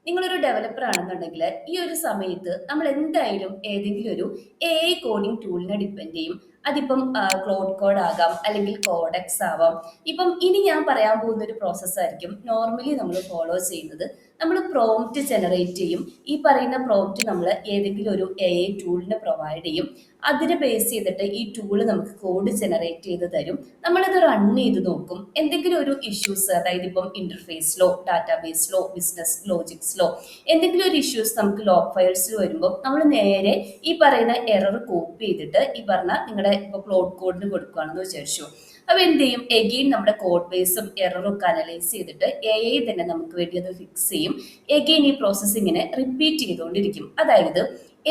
നിങ്ങളൊരു ഡെവലപ്പർ ആണെന്നുണ്ടെങ്കിൽ ഈ ഒരു സമയത്ത് നമ്മൾ എന്തായാലും ഏതെങ്കിലും ഒരു AI കോഡിംഗ് ടൂളിനെ ഡിപ്പെൻഡ് ചെയ്യും. അതിപ്പം ക്ലോഡ് കോഡ് ആകാം, അല്ലെങ്കിൽ കോഡെക്സ് ആവാം. ഇപ്പം ഇനി ഞാൻ പറയാൻ പോകുന്ന ഒരു പ്രോസസ്സ് ആയിരിക്കും നോർമലി നമ്മൾ ഫോളോ ചെയ്യുന്നത്. നമ്മൾ പ്രോംപ്റ്റ് ജനറേറ്റ് ചെയ്യും. ഈ പറയുന്ന പ്രോംപ്റ്റ് നമ്മൾ ഏതെങ്കിലും ഒരു AI ടൂളിന് പ്രൊവൈഡ് ചെയ്യും. അതിനെ ബേസ് ചെയ്തിട്ട് ഈ ടൂള് നമുക്ക് കോഡ് ജനറേറ്റ് ചെയ്ത് തരും. നമ്മളത് റൺ ചെയ്ത് നോക്കും. എന്തെങ്കിലും ഒരു ഇഷ്യൂസ്, അതായത് ഇപ്പം ഇന്റർഫേസിലോ ഡാറ്റാബേസിലോ ബിസിനസ് ലോജിക്സിലോ എന്തെങ്കിലും ഒരു ഇഷ്യൂസ് നമുക്ക് ലോഗ് ഫയൽസിൽ വരുമ്പോൾ നമ്മൾ നേരെ ഈ പറയുന്ന എറർ കോപ്പി ചെയ്തിട്ട് ഈ പറഞ്ഞ നിങ്ങളുടെ ഇപ്പോൾ ക്ലോഡ് കോഡിന് കൊടുക്കുകയാണെന്ന് വിചാരിച്ചു. അപ്പോൾ എന്ത് ചെയ്യും, എഗെയിൻ നമ്മുടെ കോഡ് ബേസും എററും ഒക്കെ അനലൈസ് ചെയ്തിട്ട് AI തന്നെ നമുക്ക് വേണ്ടി അത് ഫിക്സ് ചെയ്യും. എഗെയിൻ ഈ പ്രോസസ്സിങ്ങിനെ റിപ്പീറ്റ് ചെയ്തുകൊണ്ടിരിക്കും. അതായത്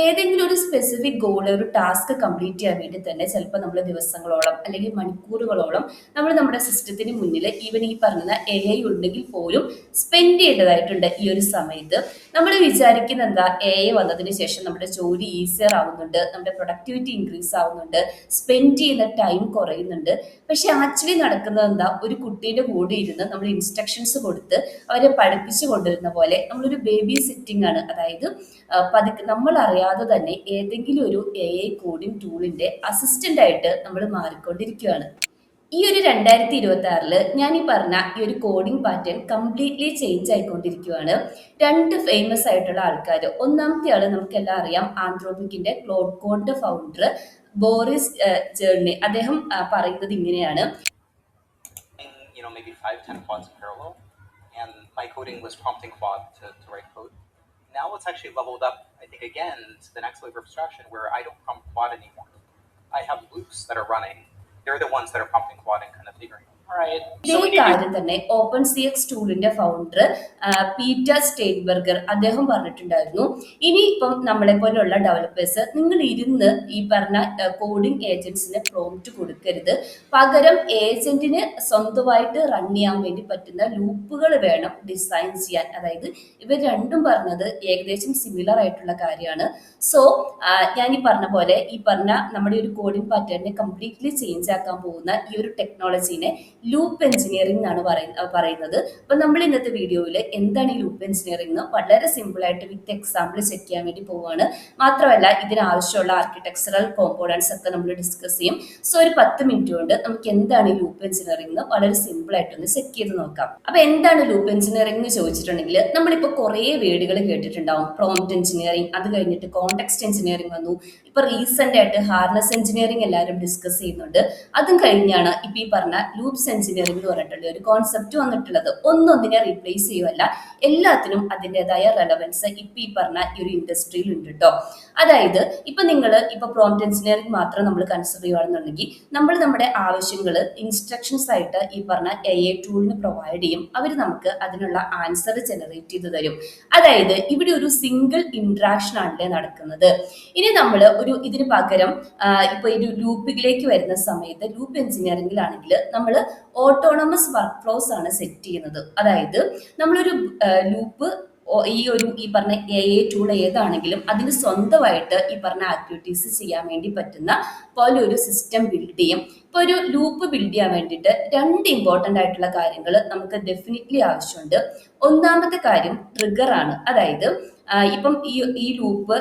ഏതെങ്കിലും ഒരു സ്പെസിഫിക് ഗോൾ, ഒരു ടാസ്ക് കംപ്ലീറ്റ് ചെയ്യാൻ വേണ്ടി തന്നെ ചിലപ്പോൾ നമ്മൾ ദിവസങ്ങളോളം അല്ലെങ്കിൽ മണിക്കൂറുകളോളം നമ്മൾ നമ്മുടെ സിസ്റ്റത്തിന് മുന്നിൽ ഈവൻ ഈ പറഞ്ഞ AI ഉണ്ടെങ്കിൽ പോലും സ്പെൻഡ് ചെയ്യേണ്ടതായിട്ടുണ്ട്. ഈ ഒരു സമയത്ത് നമ്മൾ വിചാരിക്കുന്ന എന്താ, AI വന്നതിന് ശേഷം നമ്മുടെ ജോലി ഈസിയർ ആവുന്നുണ്ട്, നമ്മുടെ പ്രൊഡക്ടിവിറ്റി ഇൻക്രീസ് ആവുന്നുണ്ട്, സ്പെൻഡ് ചെയ്യുന്ന ടൈം കുറയുന്നുണ്ട്. പക്ഷെ ആക്ച്വലി നടക്കുന്നത് എന്താ, ഒരു കുട്ടീൻ്റെ കൂടെ ഇരുന്ന് നമ്മൾ ഇൻസ്ട്രക്ഷൻസ് കൊടുത്ത് അവരെ പഠിപ്പിച്ചു കൊണ്ടുവരുന്ന പോലെ നമ്മളൊരു ബേബി സിറ്റിംഗ് ആണ്. അതായത് പതുക്കെ നമ്മൾ അറിയാതെ തന്നെ ഏതെങ്കിലും ഒരു AI കോഡിംഗ് ടൂളിന്റെ അസിസ്റ്റന്റ് ആയിട്ട് നമ്മൾ മാറിക്കൊണ്ടിരിക്കുകയാണ്. ഈ ഒരു 2026 ഞാൻ ഈ പറഞ്ഞ ഈ ഒരു കോഡിംഗ് പാറ്റേൺ കംപ്ലീറ്റ്ലി ചേഞ്ച് ആയിക്കൊണ്ടിരിക്കുകയാണ്. രണ്ട് ഫേമസ് ആയിട്ടുള്ള ആൾക്കാർ. ഒന്നാമത്തെ ആള് നമുക്കെല്ലാം അറിയാം, ആന്ത്രോപിക്കിന്റെ ക്ലോഡ് കോഡിന്റെ ഫൗണ്ടർ ബോറിസ് ജേർണി. അദ്ദേഹം പറയുന്നത് ഇങ്ങനെയാണ്. Maybe 5, 10 quads in parallel, and my coding was prompting quad to write code. Now it's actually leveled up, I think, again to the next layer of abstraction where I don't prompt quad anymore. I have loops that are running. They're the ones that are prompting quad and kind of figuring, all right. ഇതേ കാര്യം തന്നെ open CX ടൂളിന്റെ founder Peter സ്റ്റേറ്റ്ബർഗർ അദ്ദേഹം പറഞ്ഞിട്ടുണ്ടായിരുന്നു. ഇനി ഇപ്പം നമ്മളെ പോലെയുള്ള developers നിങ്ങൾ ഇരുന്ന് ഈ പറഞ്ഞ കോഡിംഗ് ഏജന്റ്സിന് പ്രോംപ്റ്റ് കൊടുക്കരുത്. പകരം ഏജന്റിന് സ്വന്തമായിട്ട് റൺ ചെയ്യാൻ വേണ്ടി പറ്റുന്ന ലൂപ്പുകൾ വേണം ഡിസൈൻ ചെയ്യാൻ. അതായത് ഇവർ രണ്ടും പറഞ്ഞത് ഏകദേശം സിമിലർ ആയിട്ടുള്ള കാര്യമാണ്. സോ ഞാൻ ഈ പറഞ്ഞ പോലെ ഈ പറഞ്ഞ നമ്മുടെ ഒരു കോഡിംഗ് പാറ്റേണിനെ കംപ്ലീറ്റ്ലി ചേഞ്ച് ആക്കാൻ പോകുന്ന ഈ ഒരു ടെക്നോളജീനെ ലൂപ്പ് എഞ്ചിനീയറിംഗ് എന്നാണ് പറയുന്നത്. അപ്പൊ നമ്മൾ ഇന്നത്തെ വീഡിയോയിൽ എന്താണ് ഈ ലൂപ്പ് എഞ്ചിനീയറിംഗ് എന്ന് വളരെ സിമ്പിൾ ആയിട്ട് വിത്ത് എക്സാമ്പിൾ ചെക്ക് ചെയ്യാൻ വേണ്ടി പോവുകയാണ്. മാത്രമല്ല ഇതിനാവശ്യമുള്ള ആർക്കിടെക്ചറൽ കോമ്പോണൻസ് ഒക്കെ നമ്മൾ ഡിസ്കസ് ചെയ്യും. സോ ഒരു 10 മിനിറ്റ് കൊണ്ട് നമുക്ക് എന്താണ് ഈ ലൂപ്പ് എഞ്ചിനീയറിംഗ് എന്ന് വളരെ സിമ്പിൾ ആയിട്ടൊന്ന് ചെക്ക് ചെയ്ത് നോക്കാം. അപ്പൊ എന്താണ് ലൂപ്പ് എഞ്ചിനീയറിംഗ് എന്ന് ചോദിച്ചിട്ടുണ്ടെങ്കിൽ നമ്മളിപ്പോൾ കുറേ വേർഡുകൾ കേട്ടിട്ടുണ്ടാവും. പ്രോംപ്റ്റ് എഞ്ചിനീയറിംഗ്, അത് കഴിഞ്ഞിട്ട് കോണ്ടെക്സ്റ്റ് എഞ്ചിനീയറിംഗ് വന്നു. ഇപ്പൊ റീസെന്റ് ആയിട്ട് ഹാർനസ് എഞ്ചിനീയറിംഗ് എല്ലാവരും ഡിസ്കസ് ചെയ്യുന്നുണ്ട്. അതും കഴിഞ്ഞാണ് ഇപ്പൊ ഈ പറഞ്ഞ ലൂപ്സ് എഞ്ചിനീയറിംഗ് എന്ന് പറഞ്ഞിട്ടുള്ള ഒരു കോൺസെപ്റ്റ് വന്നിട്ടുള്ളത്. ഒന്നൊന്നിനെ റീപ്ലേസ് ചെയ്യുമല്ല, എല്ലാത്തിനും അതിൻ്റെതായ റെലവൻസ് ഇപ്പൊ ഈ പറഞ്ഞ ഈ ഒരു ഇൻഡസ്ട്രിയിൽ ഉണ്ട് കേട്ടോ. അതായത് ഇപ്പൊ നിങ്ങൾ ഇപ്പൊ പ്രോംപ്റ്റ് എഞ്ചിനീയറിംഗ് മാത്രം നമ്മൾ കൺസിഡർ ചെയ്യുകയാണെന്നുണ്ടെങ്കിൽ നമ്മൾ നമ്മുടെ ആവശ്യങ്ങൾ ഇൻസ്ട്രക്ഷൻസ് ആയിട്ട് ഈ പറഞ്ഞ AI ടൂളിന് പ്രൊവൈഡ് ചെയ്യും. അവർ നമുക്ക് അതിനുള്ള ആൻസർ ജനറേറ്റ് ചെയ്ത് തരും. അതായത് ഇവിടെ ഒരു സിംഗിൾ ഇന്ററാക്ഷൻ ആണല്ലേ നടക്കുന്നത്. ഇനി നമ്മൾ ഇതിന് പകരം ഇപ്പൊ ഒരു ലൂപ്പിലേക്ക് വരുന്ന സമയത്ത് ലൂപ്പ് എഞ്ചിനീയറിംഗിലാണെങ്കിൽ നമ്മൾ ഓട്ടോണമസ് വർക്ക് ഫ്ലോസ് ആണ് സെറ്റ് ചെയ്യുന്നത്. അതായത് നമ്മളൊരു ലൂപ്പ് ഈ പറഞ്ഞ AI ടൂൾ ഏതാണെങ്കിലും അതിന് സ്വന്തമായിട്ട് ഈ പറഞ്ഞ ആക്ടിവിറ്റീസ് ചെയ്യാൻ വേണ്ടി പറ്റുന്ന പോലെ ഒരു സിസ്റ്റം ബിൽഡ് ചെയ്യും. ഇപ്പൊ ഒരു ലൂപ്പ് ബിൽഡ് ചെയ്യാൻ വേണ്ടിയിട്ട് 2 ഇമ്പോർട്ടൻ്റ് ആയിട്ടുള്ള കാര്യങ്ങൾ നമുക്ക് ഡെഫിനറ്റ്ലി ആവശ്യമുണ്ട്. ഒന്നാമത്തെ കാര്യം ട്രിഗർ ആണ്. അതായത് ഇപ്പം ഈ ലൂപ്പ്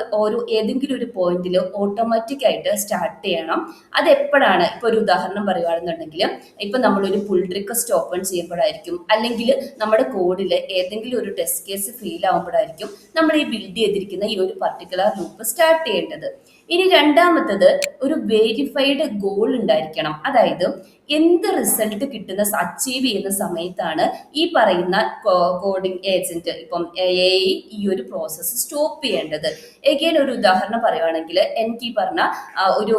ഏതെങ്കിലും ഒരു പോയിന്റിൽ ഓട്ടോമാറ്റിക് ആയിട്ട് സ്റ്റാർട്ട് ചെയ്യണം. അത് എപ്പോഴാണ്, ഇപ്പൊ ഒരു ഉദാഹരണം പറയുകയാണെന്നുണ്ടെങ്കിൽ ഇപ്പൊ നമ്മളൊരു പുൾ റിക്വസ്റ്റ് ഓപ്പൺ ചെയ്യുമ്പോഴായിരിക്കും, അല്ലെങ്കിൽ നമ്മുടെ കോഡിൽ ഏതെങ്കിലും ഒരു ടെസ്റ്റ് കേസ് ഫെയിൽ ആകുമ്പോഴായിരിക്കും നമ്മൾ ഈ ബിൽഡ് ചെയ്തിരിക്കുന്ന ഈ ഒരു പർട്ടിക്കുലർ ലൂപ്പ് സ്റ്റാർട്ട് ചെയ്യേണ്ടത്. ഇനി രണ്ടാമത്തത് ഒരു വെരിഫൈഡ് ഗോൾ ഉണ്ടായിരിക്കണം. അതായത് എന്ത് റിസൾട്ട് അച്ചീവ് ചെയ്യുന്ന സമയത്താണ് ഈ പറയുന്ന കോഡിംഗ് ഏജന്റ് ഇപ്പം AI ഈ ഒരു പ്രോസസ്സ് സ്റ്റോപ്പ് ചെയ്യേണ്ടത്. എഗെയിൻ ഒരു ഉദാഹരണം പറയുകയാണെങ്കിൽ എനിക്ക് ഈ പറഞ്ഞ ഒരു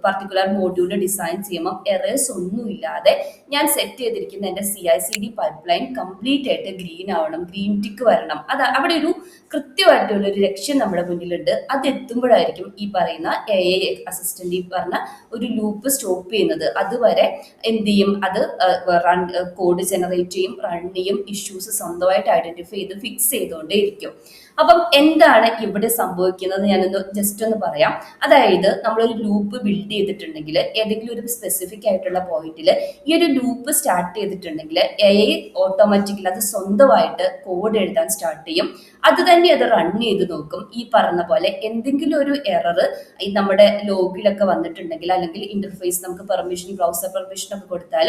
പർട്ടിക്കുലർ മോഡ്യൂൾ ഡിസൈൻ ചെയ്യുമ്പോൾ എറേഴ്സ് ഒന്നുമില്ലാതെ ഞാൻ സെറ്റ് ചെയ്തിരിക്കുന്ന എൻ്റെ CI/CD പൈപ്പ് കംപ്ലീറ്റ് ആയിട്ട് ഗ്രീൻ ആവണം, ഗ്രീൻ ടിക്ക് വരണം. അവിടെ ഒരു കൃത്യമായിട്ടുള്ള ഒരു ലക്ഷ്യം നമ്മുടെ മുന്നിലുണ്ട്. അത് എത്തുമ്പോഴായിരിക്കും ഈ പറയുന്ന AI അസിസ്റ്റന്റ് ഈ പറഞ്ഞ ഒരു ലൂപ്പ് സ്റ്റോപ്പ് ചെയ്യുന്നത്. അതുവരെ എന്ത് ചെയ്യും, അത് കോഡ് ജനറേറ്റ് ചെയ്യും, റൺ ചെയ്യും, ഇഷ്യൂസ് സ്വന്തമായിട്ട് ഐഡന്റിഫൈ ചെയ്ത് ഫിക്സ് ചെയ്തുകൊണ്ടേ ഇരിക്കും. അപ്പം എന്താണ് ഇവിടെ സംഭവിക്കുന്നത് ഞാനൊന്ന് ജസ്റ്റ് ഒന്ന് പറയാം. അതായത് നമ്മളൊരു ലൂപ്പ് ബിൽഡ് ചെയ്തിട്ടുണ്ടെങ്കിൽ ഏതെങ്കിലും ഒരു സ്പെസിഫിക് ആയിട്ടുള്ള പോയിന്റിൽ ഈ ഒരു ലൂപ്പ് സ്റ്റാർട്ട് ചെയ്തിട്ടുണ്ടെങ്കിൽ AI ഓട്ടോമാറ്റിക്കലി അത് സ്വന്തമായിട്ട് കോഡ് എഴുതാൻ സ്റ്റാർട്ട് ചെയ്യും. അത് തന്നെ അത് റൺ ചെയ്ത് നോക്കും. ഈ പറഞ്ഞ പോലെ എന്തെങ്കിലും ഒരു എറർ ഈ നമ്മുടെ ലോഗിലൊക്കെ വന്നിട്ടുണ്ടെങ്കിൽ, അല്ലെങ്കിൽ ഇന്റർഫേസ് നമുക്ക് പെർമിഷൻ, ബ്രൗസർ പെർമിഷൻ ഒക്കെ കൊടുത്താൽ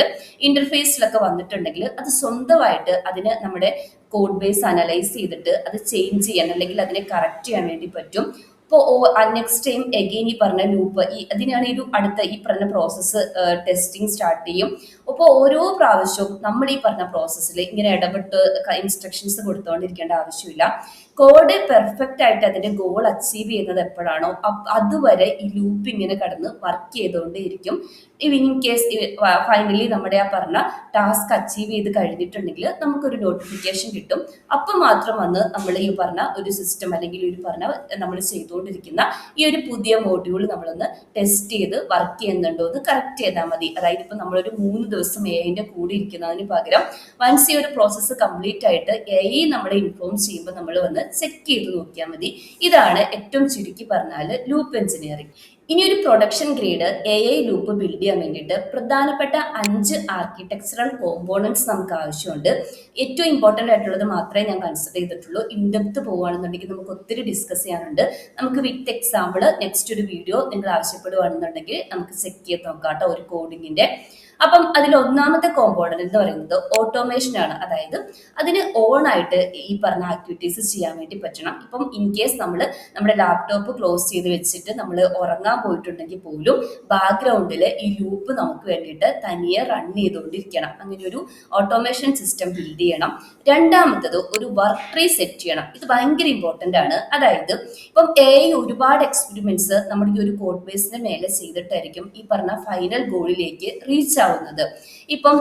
ഇന്റർഫേസിലൊക്കെ വന്നിട്ടുണ്ടെങ്കിൽ അത് സ്വന്തമായിട്ട് അതിന് നമ്മുടെ കോഡ് ബേസ് അനലൈസ് ചെയ്തിട്ട് അത് ചേഞ്ച് ചെയ്യാൻ അല്ലെങ്കിൽ അതിനെ കറക്റ്റ് ചെയ്യാൻ വേണ്ടി പറ്റും. ഇപ്പോൾ നെക്സ്റ്റ് ടൈം എഗെയിൻ ഈ പറഞ്ഞ ലൂപ്പ് അതിനാണ് ഈ ഒരു അടുത്ത ഈ പറഞ്ഞ പ്രോസസ്സ് ടെസ്റ്റിംഗ് സ്റ്റാർട്ട് ചെയ്യും. അപ്പോൾ ഓരോ പ്രാവശ്യവും നമ്മൾ ഈ പറഞ്ഞ പ്രോസസ്സിൽ ഇങ്ങനെ ഇടപെട്ട് ഇൻസ്ട്രക്ഷൻസ് കൊടുത്തുകൊണ്ടിരിക്കേണ്ട ആവശ്യമില്ല. കോഡ് പെർഫെക്റ്റ് ആയിട്ട് അതിന്റെ ഗോൾ അച്ചീവ് ചെയ്യുന്നത് എപ്പോഴാണോ അതുവരെ ഈ ലൂപ്പ് ഇങ്ങനെ കടന്ന് വർക്ക് ചെയ്തുകൊണ്ടേയിരിക്കും. ഇൻ കേസ് ഫൈനലി നമ്മുടെ ആ പറഞ്ഞ ടാസ്ക് അച്ചീവ് ചെയ്ത് കഴിഞ്ഞിട്ടുണ്ടെങ്കിൽ നമുക്കൊരു നോട്ടിഫിക്കേഷൻ കിട്ടും. അപ്പം മാത്രം വന്ന് നമ്മൾ ഈ പറഞ്ഞ ഒരു സിസ്റ്റം അല്ലെങ്കിൽ ഈ പറഞ്ഞ നമ്മൾ ചെയ്തുകൊണ്ടിരിക്കുന്ന ഈ ഒരു പുതിയ മോഡ്യൂൾ നമ്മളൊന്ന് ടെസ്റ്റ് ചെയ്ത് വർക്ക് ചെയ്യുന്നുണ്ടോ എന്ന് കറക്റ്റ് ചെയ്താൽ മതി. അതായത് ഇപ്പം നമ്മളൊരു 3 ദിവസം AI കൂടെ ഇരിക്കുന്നതിന് പകരം വൺസ് ഈ ഒരു പ്രോസസ്സ് കംപ്ലീറ്റ് ആയിട്ട് AI നമ്മളെ ഇൻഫോം ചെയ്യുമ്പോൾ നമ്മൾ വന്ന് ചെക്ക് ചെയ്ത് നോക്കിയാൽ മതി. ഇതാണ് ഏറ്റവും ചുരുക്കി പറഞ്ഞാൽ ലൂപ്പ് എഞ്ചിനീയറിംഗ്. ഇനി ഒരു production grade AI loop build ചെയ്യാൻ വേണ്ടിയിട്ട് പ്രധാനപ്പെട്ട 5 ആർക്കിടെക്ചറൽ കോമ്പോണൻസ് നമുക്ക് ആവശ്യമുണ്ട്. ഏറ്റവും ഇമ്പോർട്ടൻ്റ് ആയിട്ടുള്ളത് മാത്രമേ ഞാൻ കൺസിഡർ ചെയ്തിട്ടുള്ളൂ. ഇൻഡെപ്ത് പോവുകയാണെന്നുണ്ടെങ്കിൽ നമുക്ക് ഒത്തിരി ഡിസ്കസ് ചെയ്യാനുണ്ട്. നമുക്ക് വിത്ത് എക്സാമ്പിൾ നെക്സ്റ്റ് ഒരു വീഡിയോ നിങ്ങൾ ആവശ്യപ്പെടുകയാണെന്നുണ്ടെങ്കിൽ നമുക്ക് ചെക്ക് ചെയ്ത് നോക്കാം കേട്ടോ ഒരു കോഡിങ്ങിന്റെ. അപ്പം അതിൽ ഒന്നാമത്തെ കോമ്പോണന്റ് എന്ന് പറയുന്നത് ഓട്ടോമേഷൻ ആണ്. അതായത് അതിന് ഓൺ ആയിട്ട് ഈ പറഞ്ഞ ആക്ടിവിറ്റീസ് ചെയ്യാൻ വേണ്ടി പറ്റണം. ഇപ്പം ഇൻ കേസ് നമ്മൾ നമ്മുടെ ലാപ്ടോപ്പ് ക്ലോസ് ചെയ്ത് വെച്ചിട്ട് നമ്മൾ ഉറങ്ങാൻ പോയിട്ടുണ്ടെങ്കിൽ പോലും ബാക്ക്ഗ്രൗണ്ടിൽ ഈ ലൂപ്പ് നമുക്ക് വേണ്ടിയിട്ട് തനിയെ റൺ ചെയ്തുകൊണ്ടിരിക്കണം. അങ്ങനെ ഒരു ഓട്ടോമേഷൻ സിസ്റ്റം ബിൽഡ് ചെയ്യണം. രണ്ടാമത്തത് ഒരു വർക്ക് ട്രീ സെറ്റ് ചെയ്യണം. ഇത് ഭയങ്കര ഇമ്പോർട്ടൻ്റ് ആണ്. അതായത് ഇപ്പം AI ഒരുപാട് എക്സ്പെരിമെന്റ്സ് നമ്മുടെ ഈ ഒരു കോഡ് ബേസിന് മേലെ ചെയ്തിട്ടായിരിക്കും ഈ പറഞ്ഞ ഫൈനൽ ഗോളിലേക്ക് റീച്ച് ആവുന്നത്. ഇപ്പം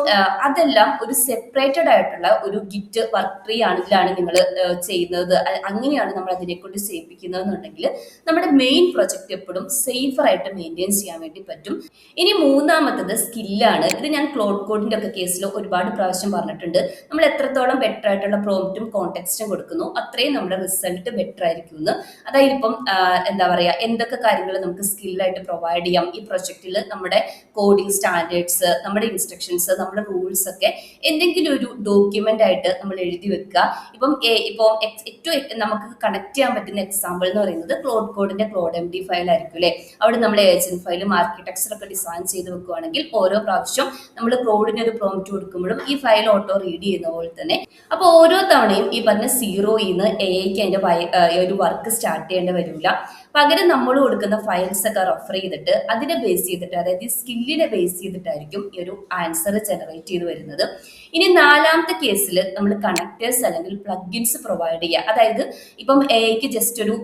അതെല്ലാം ഒരു സെപ്പറേറ്റഡ് ആയിട്ടുള്ള ഒരു ഗിറ്റ് വർക്ക് ട്രീ ആണെങ്കിലാണ് നിങ്ങൾ ചെയ്യുന്നത്, അങ്ങനെയാണ് നമ്മൾ അതിനെ കൊണ്ട് ചെയ്യിപ്പിക്കുന്നതെന്നുണ്ടെങ്കിൽ നമ്മുടെ മെയിൻ പ്രൊജക്ട് എപ്പോഴും സേഫർ ആയിട്ട് മെയിൻറ്റെയിൻ ചെയ്യാൻ വേണ്ടി പറ്റും. ഇനി മൂന്നാമത്തത് സ്കില്ലാണ്. ഇത് ഞാൻ ക്ലോഡ് കോഡിന്റെ ഒക്കെ കേസിൽ ഒരുപാട് പ്രാവശ്യം പറഞ്ഞിട്ടുണ്ട്. നമ്മൾ എത്രത്തോളം ബെറ്റർ ആയിട്ടുള്ള പ്രോംപ്റ്റും കോണ്ടെക്സ്റ്റും കൊടുക്കുന്നു അത്രയും നമ്മുടെ റിസൾട്ട് ബെറ്റർ ആയിരിക്കും എന്ന്. അതായത് ഇപ്പം എന്താ പറയുക, എന്തൊക്കെ കാര്യങ്ങൾ നമുക്ക് സ്കില്ലായിട്ട് പ്രൊവൈഡ് ചെയ്യാം ഈ പ്രൊജക്റ്റിൽ, നമ്മുടെ കോഡിംഗ് സ്റ്റാൻഡേർഡ്സ്, നമ്മുടെ ഇൻസ്ട്രക്ഷൻസ്, നമ്മുടെ റൂൾസ് ഒക്കെ എന്തെങ്കിലും ഒരു ഡോക്യുമെന്റ് ആയിട്ട് നമ്മൾ എഴുതി വെക്കുക. ഇപ്പം ഏറ്റവും നമുക്ക് കണക്ട് ചെയ്യാൻ പറ്റുന്ന എക്സാമ്പിൾ എന്ന് പറയുന്നത് ക്ലോഡ് കോഡിന്റെ ക്ലോഡ് MD ഫയൽ ആയിരിക്കും അല്ലെ. അവിടെ നമ്മൾ ഏജന്റ് ഫയലും ആർക്കിടെക്ചർ ഒക്കെ ഡിസൈൻ ചെയ്ത് വെക്കുകയാണെങ്കിൽ ഓരോ പ്രാവശ്യം നമ്മൾ ക്ലോഡിന് ഒരു പ്രോംപ്റ്റ് കൊടുക്കുമ്പോഴും ഈ ഫയൽ ഓട്ടോ റീഡ് ചെയ്യുന്ന പോലെ തന്നെ. അപ്പോൾ ഓരോ തവണയും ഈ പറഞ്ഞ 0 AIക്ക് അതിന്റെ ഒരു വർക്ക് സ്റ്റാർട്ട് ചെയ്യേണ്ടി വരില്ല. പകരം നമ്മൾ കൊടുക്കുന്ന ഫയൽസ് ഒക്കെ റെഫർ ചെയ്തിട്ട് അതിനെ ബേസ് ചെയ്തിട്ട്, അതായത് ഈ സ്കില്ലിനെ ബേസ് ചെയ്തിട്ടായിരിക്കും ഈ ഒരു ആൻസർ ജനറേറ്റ് ചെയ്ത് വരുന്നത്. ഇനി നാലാമത്തെ കേസിൽ നമ്മൾ കണക്ടേഴ്സ് അല്ലെങ്കിൽ പ്ലഗിൻസ് പ്രൊവൈഡ് ചെയ്യുക. അതായത് ഇപ്പം AI ജസ്റ്റ് ഒരു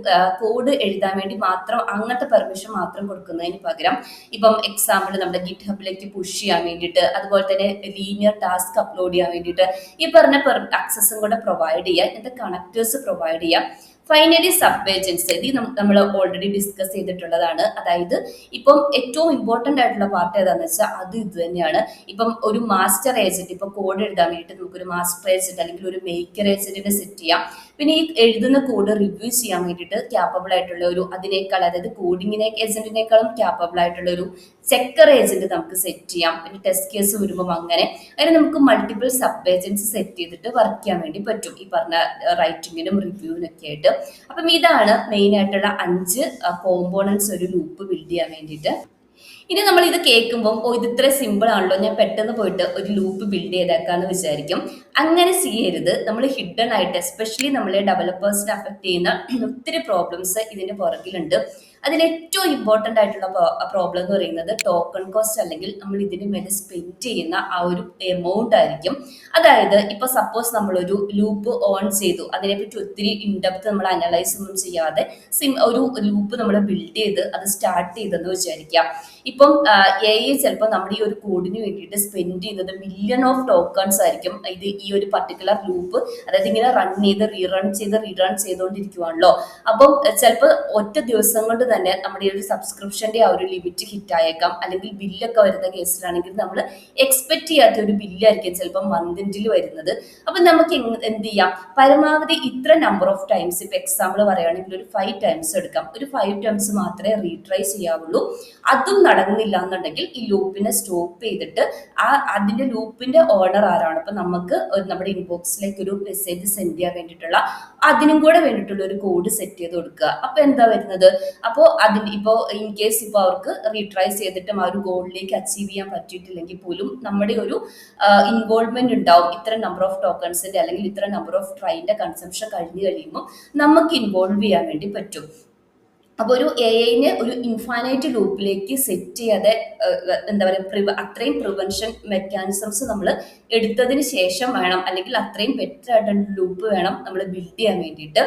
കോഡ് എഴുതാൻ വേണ്ടി മാത്രം അങ്ങനത്തെ പെർമിഷൻ മാത്രം കൊടുക്കുന്നതിന് പകരം ഇപ്പം എക്സാമ്പിൾ നമ്മുടെ ഗിറ്റ് ഹബിലേക്ക് പുഷ് ചെയ്യാൻ വേണ്ടിയിട്ട്, അതുപോലെ തന്നെ ലീനിയർ ടാസ്ക് അപ്ലോഡ് ചെയ്യാൻ വേണ്ടിയിട്ട് ഈ പറഞ്ഞ ആക്സസും കൂടെ പ്രൊവൈഡ് ചെയ്യുക, ഇങ്ങനത്തെ കണക്ടേഴ്സ് പ്രൊവൈഡ് ചെയ്യുക. ഫൈനലി സബ് ഏജൻസ്, ഇത് നമ്മൾ ഓൾറെഡി ഡിസ്കസ് ചെയ്തിട്ടുള്ളതാണ്. അതായത് ഇപ്പം ഏറ്റവും ഇമ്പോർട്ടൻ്റ് ആയിട്ടുള്ള പാർട്ട് ഏതാണെന്ന് വെച്ചാൽ അത് ഇത് തന്നെയാണ്. ഇപ്പം ഒരു മാസ്റ്റർ ഏജന്റ്, ഇപ്പം കോഡ് എഴുതാൻ വേണ്ടിയിട്ട് നമുക്കൊരു മാസ്റ്റർ ഏജന്റ് അല്ലെങ്കിൽ ഒരു മേക്കർ ഏജന്റിനെ സെറ്റ് ചെയ്യാം. പിന്നെ ഈ എഴുതുന്ന കോഡ് റിവ്യൂ ചെയ്യാൻ വേണ്ടിയിട്ട് ക്യാപ്പബിൾ ആയിട്ടുള്ള ഒരു അതിനേക്കാൾ, അതായത് കോഡിങ്ങിനെ ഏജന്റിനേക്കാളും ക്യാപ്പബിൾ ആയിട്ടുള്ള ഒരു ചെക്കർ ഏജന്റ് നമുക്ക് സെറ്റ് ചെയ്യാം. പിന്നെ ടെസ്റ്റ് കേസ് വരുമ്പോൾ അങ്ങനെ നമുക്ക് മൾട്ടിപ്പിൾ സബ് ഏജൻസ് സെറ്റ് ചെയ്തിട്ട് വർക്ക് ചെയ്യാൻ വേണ്ടി പറ്റും ഈ പറഞ്ഞ റൈറ്റിങ്ങിനും റിവ്യൂവിനും ഒക്കെ ആയിട്ട്. അപ്പം ഇതാണ് മെയിൻ ആയിട്ടുള്ള 5 കോമ്പോണൻസ് ഒരു ലൂപ്പ് ബിൽഡ് ചെയ്യാൻ വേണ്ടിയിട്ട്. ഇനി നമ്മൾ ഇത് കേൾക്കുമ്പോൾ ഇത് ഇത്ര സിമ്പിൾ ആണല്ലോ, ഞാൻ പെട്ടെന്ന് പോയിട്ട് ഒരു ലൂപ്പ് ബിൽഡ് ചെയ്തേക്കാന്ന് വിചാരിക്കും. അങ്ങനെ ചെയ്യരുത്. നമ്മൾ ഹിഡൻ ആയിട്ട് എസ്പെഷ്യലി നമ്മളെ ഡെവലപ്പേഴ്സിനെ അഫക്ട് ചെയ്യുന്ന ഒത്തിരി പ്രോബ്ലംസ് ഇതിന്റെ പുറകിലുണ്ട്. അതിൽ ഏറ്റവും ഇമ്പോർട്ടൻ്റ് ആയിട്ടുള്ള പ്രോബ്ലം എന്ന് പറയുന്നത് ടോക്കൺ കോസ്റ്റ്, അല്ലെങ്കിൽ നമ്മൾ ഇതിന് മേലെ സ്പെൻഡ് ചെയ്യുന്ന ആ ഒരു എമൗണ്ട് ആയിരിക്കും. അതായത് ഇപ്പൊ സപ്പോസ് നമ്മളൊരു ലൂപ്പ് ഓൺ ചെയ്തു, അതിനെപ്പറ്റി ഒത്തിരി ഇൻഡെപ്ത് നമ്മൾ അനലൈസ് ഒന്നും ചെയ്യാതെ ഒരു ലൂപ്പ് നമ്മൾ ബിൽഡ് ചെയ്ത് അത് സ്റ്റാർട്ട് ചെയ്തെന്ന് വിചാരിക്കാം. ഇപ്പം AI ചിലപ്പോൾ നമ്മുടെ ഈ ഒരു കോഡിന് വേണ്ടിയിട്ട് സ്പെൻഡ് ചെയ്യുന്നത് മില്യൺ ഓഫ് ടോക്കൺസ് ആയിരിക്കും. ഇത് ഈ ഒരു പർട്ടിക്കുലർ ലൂപ്പ്, അതായത് ഇങ്ങനെ റൺ ചെയ്ത് റീറൺ ചെയ്തുകൊണ്ടിരിക്കുവാണല്ലോ. അപ്പം ചിലപ്പോൾ ഒറ്റ ദിവസം കൊണ്ട് തന്നെ നമ്മുടെ ഈ ഒരു സബ്സ്ക്രിപ്ഷന്റെ ആ ഒരു ലിമിറ്റ് ഹിറ്റ് ആയേക്കാം. അല്ലെങ്കിൽ ബില്ലൊക്കെ വരുന്ന കേസിലാണെങ്കിൽ നമ്മൾ എക്സ്പെക്ട് ചെയ്യാത്ത ഒരു ബില്ലായിരിക്കും ചിലപ്പോൾ മന്ത് എൻഡിൽ വരുന്നത്. അപ്പൊ നമുക്ക് എന്ത് ചെയ്യാം, പരമാവധി ഇത്ര നമ്പർ ഓഫ് ടൈംസ്, ഇപ്പൊ എക്സാമ്പിൾ പറയുകയാണെങ്കിൽ ഒരു 5 ടൈംസ് എടുക്കാം. ഒരു 5 ടൈംസ് മാത്രമേ റീട്രൈ ചെയ്യാവുള്ളൂ. അതും നടന്നില്ല എന്നുണ്ടെങ്കിൽ ഈ ലൂപ്പിനെ സ്റ്റോപ്പ് ചെയ്തിട്ട് അതിന്റെ ലൂപ്പിന്റെ ഓർഡർ ആരാണ്, ഇപ്പൊ നമുക്ക് നമ്മുടെ ഇൻബോക്സിലേക്ക് ഒരു മെസ്സേജ് സെൻഡ് ചെയ്യാൻ വേണ്ടിയിട്ടുള്ള അതിനും കൂടെ വേണ്ടിയിട്ടുള്ള ഒരു കോഡ് സെറ്റ് ചെയ്ത് കൊടുക്കുക. അപ്പൊ എന്താ വരുന്നത്, അപ്പോൾ അതിന് ഇപ്പോൾ ഇൻ കേസ് ഇപ്പോൾ അവർക്ക് റീട്രൈ ചെയ്തിട്ടും ആ ഒരു ഗോളിലേക്ക് അച്ചീവ് ചെയ്യാൻ പറ്റിയിട്ടില്ലെങ്കിൽ പോലും നമ്മുടെ ഒരു ഇൻവോൾവ്മെന്റ് ഉണ്ടാവും. ഇത്ര നമ്പർ ഓഫ് ടോക്കൺസിന്റെ അല്ലെങ്കിൽ ഇത്ര നമ്പർ ഓഫ് ട്രൈന്റെ കൺസംഷൻ കഴിഞ്ഞ് കഴിയുമ്പോൾ നമുക്ക് ഇൻവോൾവ് ചെയ്യാൻ വേണ്ടി പറ്റും. അപ്പോൾ ഒരു AI-നെ ഒരു ഇൻഫൈനൈറ്റ് ലൂപ്പിലേക്ക് സെറ്റ് ചെയ്യാതെ എന്താ പറയുക, അത്രയും പ്രിവെൻഷൻ മെക്കാനിസംസ് നമ്മൾ എടുത്തതിന് ശേഷം വേണം, അല്ലെങ്കിൽ അത്രയും ബെറ്റർ ആയിട്ടുള്ള ലൂപ്പ് വേണം നമ്മൾ ബിൽഡ് ചെയ്യാൻ വേണ്ടിയിട്ട്.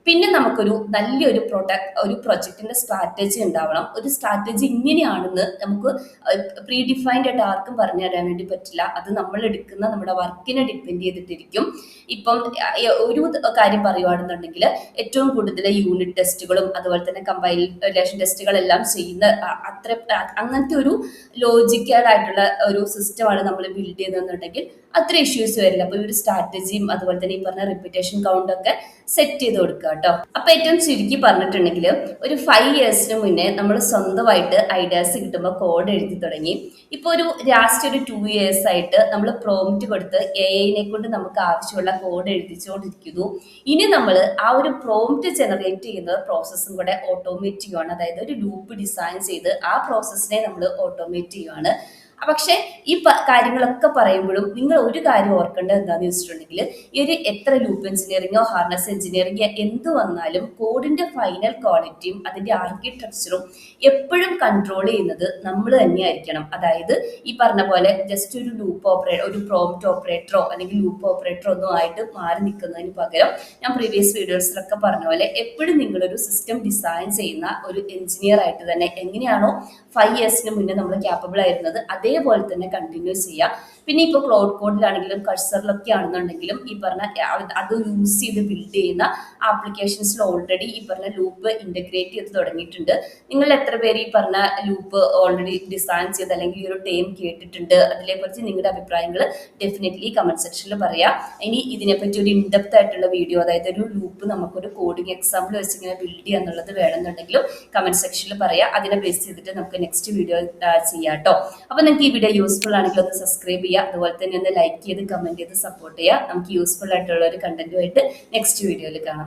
പിന്നെ നമുക്കൊരു നല്ലൊരു പ്രൊജക്റ്റിന്റെ സ്ട്രാറ്റജി ഉണ്ടാവണം. ഒരു സ്ട്രാറ്റജി ഇങ്ങനെയാണെന്ന് നമുക്ക് പ്രീ ഡിഫൈൻഡ് ആയിട്ട് ആർക്കും പറഞ്ഞു തരാൻ വേണ്ടി പറ്റില്ല. അത് നമ്മൾ എടുക്കുന്ന നമ്മുടെ വർക്കിനെ ഡിപ്പെൻഡ് ചെയ്തിട്ടിരിക്കും. ഇപ്പം ഒരു കാര്യം പറയുവാണെന്നുണ്ടെങ്കിൽ ഏറ്റവും കൂടുതൽ യൂണിറ്റ് ടെസ്റ്റുകളും അതുപോലെ തന്നെ കമ്പൈലേഷൻ ടെസ്റ്റുകളെല്ലാം ചെയ്യുന്ന അങ്ങനത്തെ ഒരു ലോജിക്കലായിട്ടുള്ള ഒരു സിസ്റ്റമാണ് നമ്മൾ ബിൽഡ് ചെയ്യുന്നതെന്നുണ്ടെങ്കിൽ അത്ര ഇഷ്യൂസ് വരില്ല. അപ്പൊ ഈ ഒരു സ്ട്രാറ്റജിയും അതുപോലെ തന്നെ ഈ പറഞ്ഞ റിപ്പീറ്റേഷൻ കൗണ്ട് ഒക്കെ സെറ്റ് ചെയ്ത് കൊടുക്കുക കേട്ടോ. അപ്പൊ ഏറ്റവും ചുരുക്കി പറഞ്ഞിട്ടുണ്ടെങ്കിൽ ഒരു 5 ഇയേഴ്സിന് മുന്നേ നമ്മൾ സ്വന്തമായിട്ട് ഐഡിയാസ് കിട്ടുമ്പോൾ കോഡ് എഴുതി തുടങ്ങി. ഇപ്പൊ ഒരു ലാസ്റ്റ് ഒരു 2 ഇയേഴ്സ് ആയിട്ട് നമ്മൾ പ്രോംപ്റ്റ് കൊടുത്ത് AI-നെ കൊണ്ട് നമുക്ക് ആവശ്യമുള്ള കോഡ് എഴുതിച്ചുകൊണ്ടിരിക്കുന്നു. ഇനി നമ്മൾ ആ ഒരു പ്രോംപ്റ്റ് ജനറേറ്റ് ചെയ്യുന്ന പ്രോസസ്സും കൂടെ ഓട്ടോമേറ്റ് ചെയ്യുകയാണ്. അതായത് ഒരു ലൂപ്പ് ഡിസൈൻ ചെയ്ത് ആ പ്രോസസ്സിനെ നമ്മൾ ഓട്ടോമേറ്റ് ചെയ്യുകയാണ്. പക്ഷെ ഈ കാര്യങ്ങളൊക്കെ പറയുമ്പോഴും നിങ്ങൾ ഒരു കാര്യം ഓർക്കേണ്ടത് എന്താണെന്ന് വെച്ചിട്ടുണ്ടെങ്കിൽ, ഈ ഒരു എത്ര ലൂപ്പ് എഞ്ചിനീയറിങ്ങോ ഹാർനസ് എഞ്ചിനീയറിംഗോ എന്ത് വന്നാലും കോഡിന്റെ ഫൈനൽ ക്വാളിറ്റിയും അതിന്റെ ആർക്കിടെക്ചറും എപ്പോഴും കൺട്രോൾ ചെയ്യുന്നത് നമ്മൾ തന്നെയായിരിക്കണം. അതായത് ഈ പറഞ്ഞ പോലെ ജസ്റ്റ് ഒരു ഒരു പ്രോംപ്റ്റ് ഓപ്പറേറ്ററോ അല്ലെങ്കിൽ ലൂപ്പ് ഓപ്പറേറ്ററോ ഒന്നും ആയിട്ട് മാറി നിൽക്കുന്നതിന് പകരം, ഞാൻ പ്രീവിയസ് വീഡിയോസിലൊക്കെ പറഞ്ഞ പോലെ എപ്പോഴും നിങ്ങളൊരു സിസ്റ്റം ഡിസൈൻ ചെയ്യുന്ന ഒരു എഞ്ചിനീയർ ആയിട്ട് തന്നെ എങ്ങനെയാണോ 5 ഇയേഴ്സിന് മുന്നേ നമ്മൾ ക്യാപ്പബിൾ ആയിരുന്നത് അതേപോലെ തന്നെ കണ്ടിന്യൂ ചെയ്യുക. പിന്നെ ഇപ്പോൾ ക്ലൗഡ് കോഡിലാണെങ്കിലും കഴ്സറിലൊക്കെ ആണെന്നുണ്ടെങ്കിലും ഈ പറഞ്ഞ അത് യൂസ് ചെയ്ത് ബിൽഡ് ചെയ്യുന്ന ആപ്ലിക്കേഷൻസിൽ ഓൾറെഡി ഈ പറഞ്ഞ ലൂപ്പ് ഇന്റഗ്രേറ്റ് ചെയ്ത് തുടങ്ങിയിട്ടുണ്ട്. നിങ്ങൾ എത്ര പേര് ഈ പറഞ്ഞ ലൂപ്പ് ഓൾറെഡി ഡിസൈൻ ചെയ്ത് അല്ലെങ്കിൽ ഈ ഒരു ടേം കേട്ടിട്ടുണ്ട്, അതിനെക്കുറിച്ച് നിങ്ങളുടെ അഭിപ്രായങ്ങൾ ഡെഫിനറ്റ്ലി കമന്റ് സെക്ഷനിൽ പറയാം. ഇനി ഇതിനെപ്പറ്റി ഒരു ഇൻഡെപ്ത് ആയിട്ടുള്ള വീഡിയോ, അതായത് ഒരു ലൂപ്പ് നമുക്കൊരു കോഡിങ് എക്സാമ്പിൾ വെച്ച് ഇങ്ങനെ ബിൽഡ് ചെയ്യുക എന്നുള്ളത് വേണമെന്നുണ്ടെങ്കിലും കമന്റ് സെക്ഷനിൽ പറയാം. അതിനെ ബേസ് ചെയ്തിട്ട് നമുക്ക് നെക്സ്റ്റ് വീഡിയോ ചെയ്യാം കേട്ടോ. അപ്പൊ നിങ്ങൾക്ക് ഈ വീഡിയോ യൂസ്ഫുൾ ആണെങ്കിൽ ഒന്ന് സബ്സ്ക്രൈബ് ചെയ്യുക, അതുപോലെ തന്നെ ഒന്ന് ലൈക്ക് ചെയ്ത് കമന്റ് ചെയ്ത് സപ്പോർട്ട് ചെയ്യുക. നമുക്ക് യൂസ്ഫുൾ ആയിട്ടുള്ള ഒരു കണ്ടന്റുമായിട്ട് നെക്സ്റ്റ് വീഡിയോയിൽ കാണാം.